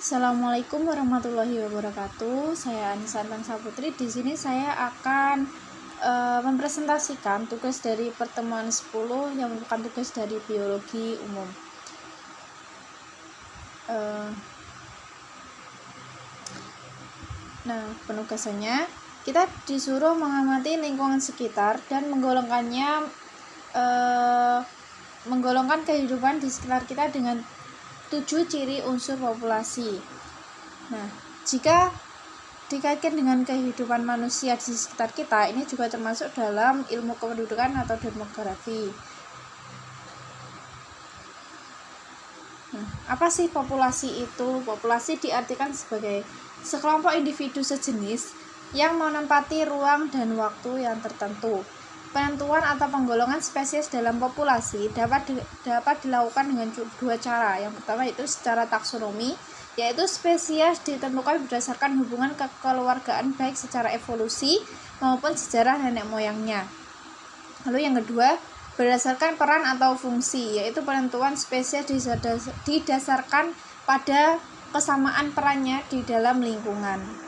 Assalamualaikum warahmatullahi wabarakatuh. Saya Anissa Saputri. Di sini saya akan mempresentasikan tugas dari pertemuan 10 yang merupakan tugas dari biologi umum. Nah, penugasannya kita disuruh mengamati lingkungan sekitar dan menggolongkan kehidupan di sekitar kita dengan 7 ciri unsur populasi. Nah, jika dikaitkan dengan kehidupan manusia di sekitar kita, ini juga termasuk dalam ilmu kependudukan atau demografi. Nah, apa sih populasi itu? Populasi diartikan sebagai sekelompok individu sejenis yang menempati ruang dan waktu yang tertentu. Penentuan atau penggolongan spesies dalam populasi dapat dilakukan dengan dua cara. Yang pertama itu secara taksonomi, yaitu spesies ditentukan berdasarkan hubungan kekeluargaan baik secara evolusi maupun sejarah nenek moyangnya. Lalu yang kedua, berdasarkan peran atau fungsi, yaitu penentuan spesies didasarkan pada kesamaan perannya di dalam lingkungan.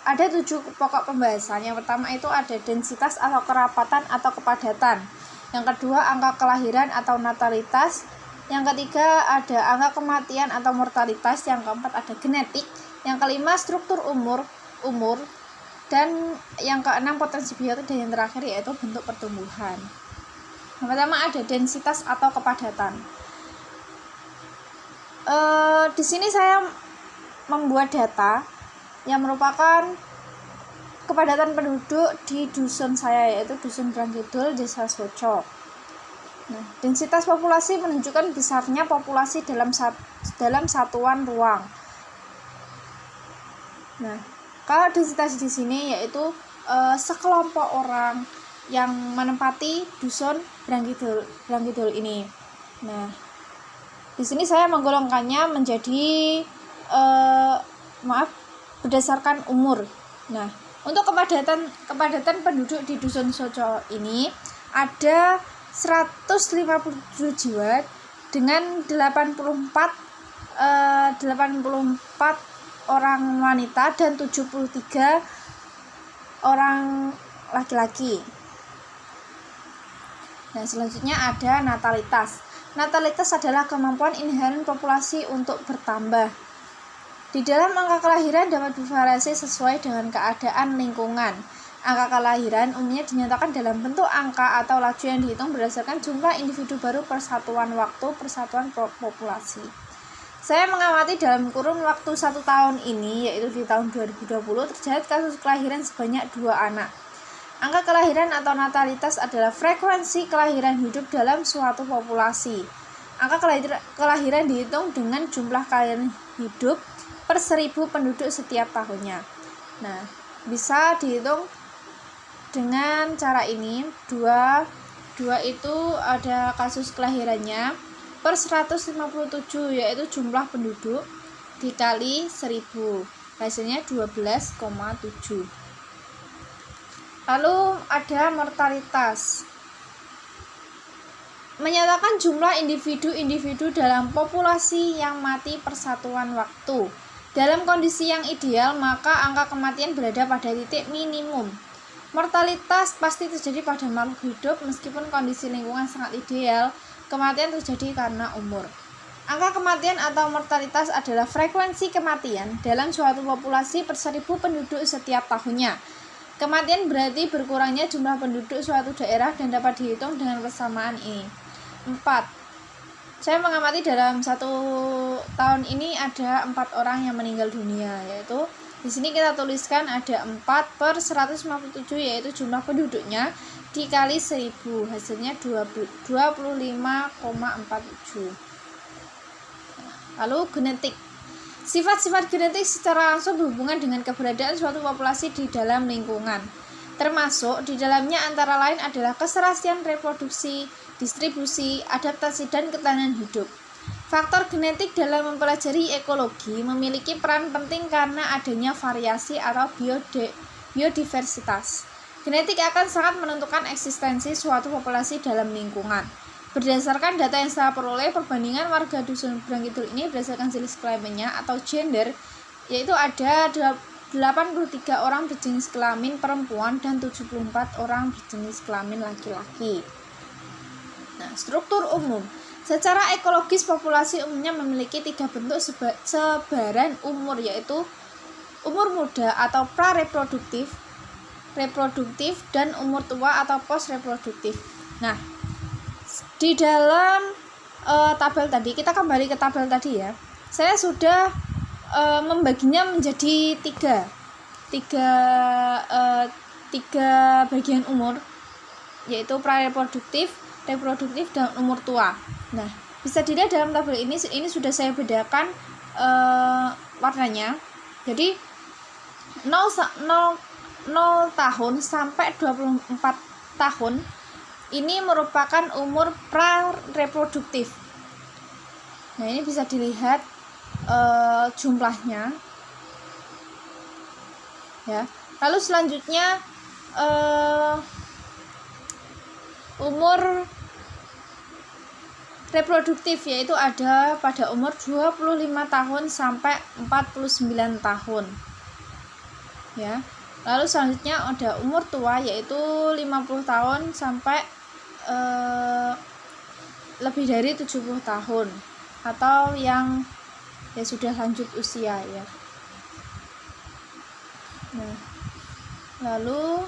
Ada 7 pokok pembahasan. Yang pertama itu ada densitas atau kerapatan atau kepadatan. Yang kedua, angka kelahiran atau natalitas. Yang ketiga, ada angka kematian atau mortalitas. Yang keempat, ada genetik. Yang kelima, struktur umur. Dan yang keenam, potensi biotik. Dan yang terakhir yaitu bentuk pertumbuhan. Yang pertama ada densitas atau kepadatan. Di sini saya membuat data yang merupakan kepadatan penduduk di dusun saya, yaitu Dusun Branggidul, Desa Soco. Nah, densitas populasi menunjukkan besarnya populasi dalam satuan ruang. Nah, kalau densitas di sini yaitu sekelompok orang yang menempati Dusun Branggidul ini. Nah, di sini saya menggolongkannya menjadi berdasarkan umur. Nah, untuk kepadatan penduduk di Dusun Soco ini ada 157 jiwa dengan 84 orang wanita dan 73 orang laki-laki. Nah, selanjutnya ada natalitas. Natalitas adalah kemampuan inheren populasi untuk bertambah. Di dalam angka kelahiran dapat bervariasi sesuai dengan keadaan lingkungan. Angka kelahiran umumnya dinyatakan dalam bentuk angka atau laju yang dihitung berdasarkan jumlah individu baru per satuan waktu per satuan populasi. Saya mengamati dalam kurun waktu 1 tahun ini, yaitu di tahun 2020, terjadi kasus kelahiran sebanyak 2 anak. Angka kelahiran atau natalitas adalah frekuensi kelahiran hidup dalam suatu populasi. Angka kelahiran dihitung dengan jumlah kelahiran hidup per 1000 penduduk setiap tahunnya. Nah, bisa dihitung dengan cara ini. 2 itu ada kasus kelahirannya per 157, yaitu jumlah penduduk dikali 1000. Hasilnya 12,7. Lalu ada mortalitas. Menyatakan jumlah individu dalam populasi yang mati per satuan waktu. Dalam kondisi yang ideal, maka angka kematian berada pada titik minimum. Mortalitas pasti terjadi pada makhluk hidup meskipun kondisi lingkungan sangat ideal, kematian terjadi karena umur. Angka kematian atau mortalitas adalah frekuensi kematian dalam suatu populasi per 1000 penduduk setiap tahunnya. Kematian berarti berkurangnya jumlah penduduk suatu daerah dan dapat dihitung dengan persamaan ini. 4. Saya mengamati dalam 1 tahun ini ada 4 orang yang meninggal dunia, yaitu di sini kita tuliskan ada 4 per 157, yaitu jumlah penduduknya dikali 1000, hasilnya 25,47. Lalu genetik. Sifat-sifat genetik secara langsung berhubungan dengan keberadaan suatu populasi di dalam lingkungan. Termasuk di dalamnya antara lain adalah keserasian reproduksi, distribusi, adaptasi, dan ketahanan hidup. Faktor genetik dalam mempelajari ekologi memiliki peran penting karena adanya variasi atau biodiversitas. Genetik akan sangat menentukan eksistensi suatu populasi dalam lingkungan. Berdasarkan data yang saya peroleh, perbandingan warga dusun Brangkidul ini berdasarkan jenis kelaminnya atau gender, yaitu ada 83 orang berjenis kelamin perempuan dan 74 orang berjenis kelamin laki-laki. Nah, struktur umum. Secara ekologis, populasi umumnya memiliki 3 bentuk sebaran umur, yaitu umur muda atau pra-reproduktif, reproduktif, dan umur tua atau post-reproduktif. Nah, di dalam tabel tadi, kita kembali ke tabel tadi ya, saya sudah membaginya menjadi tiga bagian umur, yaitu pra-reproduktif, reproduktif, dan umur tua. Nah, bisa dilihat dalam tabel ini sudah saya bedakan warnanya. Jadi 0 tahun sampai 24 tahun ini merupakan umur pra-reproduktif. Nah, ini bisa dilihat jumlahnya ya. Lalu selanjutnya umur reproduktif, yaitu ada pada umur 25 tahun sampai 49 tahun ya. Lalu selanjutnya ada umur tua, yaitu 50 tahun sampai lebih dari 70 tahun atau yang ya sudah lanjut usia ya. Nah, lalu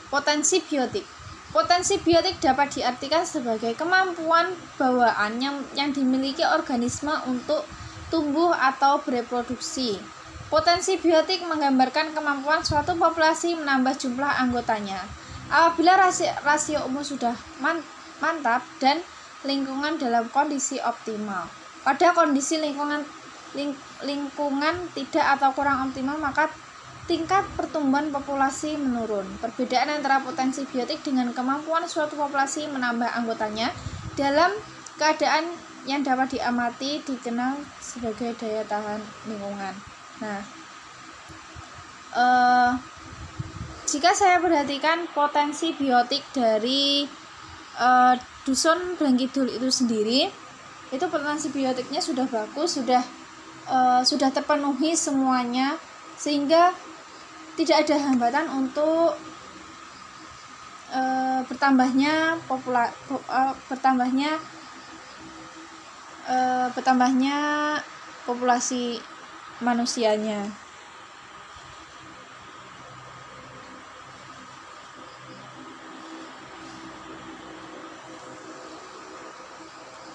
potensi biotik. Potensi biotik dapat diartikan sebagai kemampuan bawaan yang dimiliki organisme untuk tumbuh atau bereproduksi. Potensi biotik menggambarkan kemampuan suatu populasi menambah jumlah anggotanya. Apabila rasio umur sudah mantap dan lingkungan dalam kondisi optimal. Pada kondisi lingkungan tidak atau kurang optimal, maka tingkat pertumbuhan populasi menurun. Perbedaan antara potensi biotik dengan kemampuan suatu populasi menambah anggotanya dalam keadaan yang dapat diamati dikenal sebagai daya tahan lingkungan. Nah, jika saya perhatikan potensi biotik dari dusun Brangkidul itu sendiri, itu potensi biotiknya sudah bagus, sudah terpenuhi semuanya, sehingga tidak ada hambatan untuk bertambahnya populasi manusianya.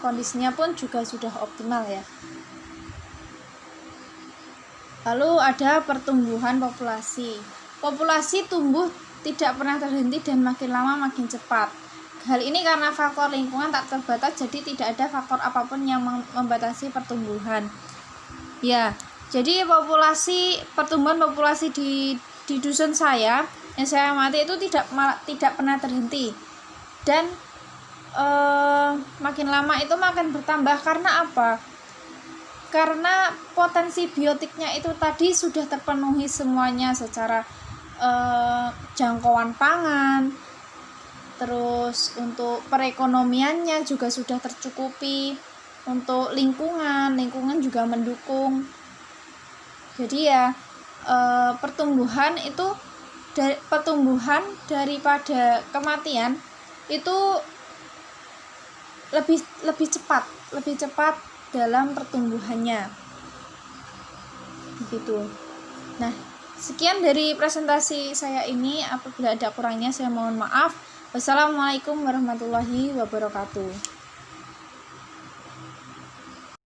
Kondisinya pun juga sudah optimal ya. Lalu ada pertumbuhan populasi. Populasi tumbuh tidak pernah terhenti dan makin lama makin cepat. Hal ini karena faktor lingkungan tak terbatas, jadi tidak ada faktor apapun yang membatasi pertumbuhan. Ya, jadi pertumbuhan populasi di dusun saya yang saya amati itu tidak pernah terhenti. Dan makin lama itu makin bertambah. Karena apa? Karena potensi biotiknya itu tadi sudah terpenuhi semuanya secara jangkauan pangan, terus untuk perekonomiannya juga sudah tercukupi, untuk lingkungan juga mendukung. Jadi ya pertumbuhan daripada kematian itu lebih cepat dalam pertumbuhannya begitu. Nah, sekian dari presentasi saya ini. Apabila ada kurangnya saya mohon maaf. Wassalamualaikum warahmatullahi wabarakatuh.